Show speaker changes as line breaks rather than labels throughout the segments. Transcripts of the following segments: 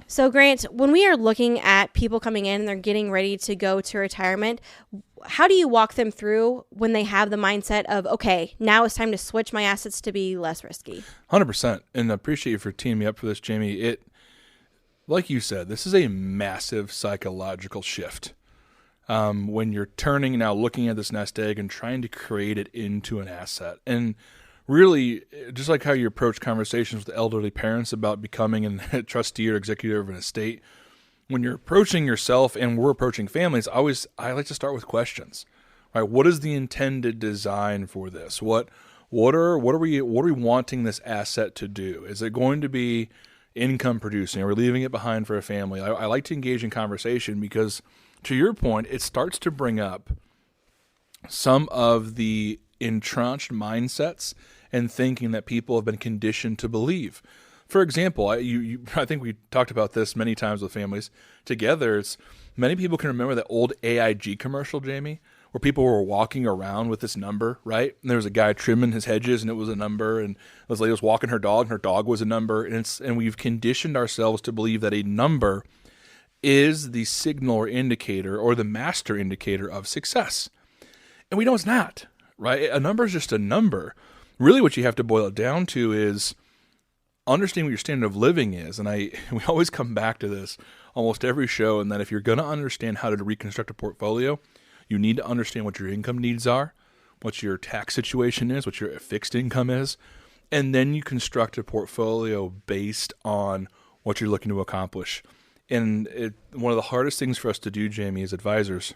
So, Grant, when we are looking at people coming in and they're getting ready to go to retirement, how do you walk them through when they have the mindset of, okay, now it's time to switch my assets to be less risky?
100%. And I appreciate you for teaming me up for this, Jamie. Like you said, this is a massive psychological shift. When you're turning now, looking at this nest egg and trying to create it into an asset. And really, just like how you approach conversations with elderly parents about becoming a trustee or executive of an estate, when you're approaching yourself and we're approaching families, I like to start with questions. Right? What is the intended design for this? What are we wanting this asset to do? Is it going to be income producing? Are we leaving it behind for a family? I like to engage in conversation because, to your point, it starts to bring up some of the entrenched mindsets and thinking that people have been conditioned to believe. For example, I think we talked about this many times with families together. Many people can remember that old AIG commercial, Jamie, where people were walking around with this number, right? And there was a guy trimming his hedges, and it was a number, and this lady was walking her dog, and her dog was a number, and we've conditioned ourselves to believe that a number is the signal or indicator or the master indicator of success. And we know it's not, right? A number is just a number. Really what you have to boil it down to is understanding what your standard of living is. And we always come back to this almost every show, and that if you're going to understand how to reconstruct a portfolio, you need to understand what your income needs are, what your tax situation is, what your fixed income is, and then you construct a portfolio based on what you're looking to accomplish. And one of the hardest things for us to do, Jamie, as advisors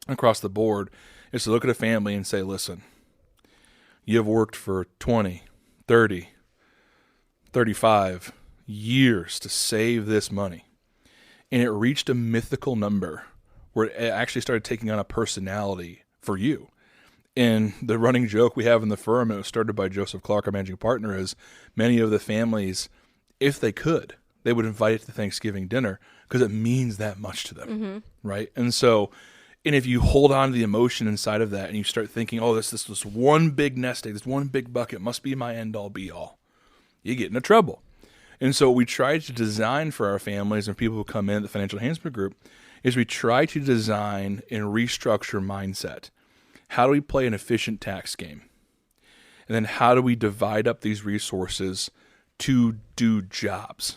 across the board is to look at a family and say, listen, you have worked for 20, 30, 35 years to save this money. And it reached a mythical number where it actually started taking on a personality for you. And the running joke we have in the firm, it was started by Joseph Clark, our managing partner, is many of the families, if they could, they would invite it to Thanksgiving dinner because it means that much to them, right? And if you hold on to the emotion inside of that and you start thinking, oh, this one big nest egg, this one big bucket must be my end-all, be-all, you get into trouble. And so we try to design for our families and people who come in at the Financial Enhancement Group is we try to design and restructure mindset. How do we play an efficient tax game? And then how do we divide up these resources to do jobs?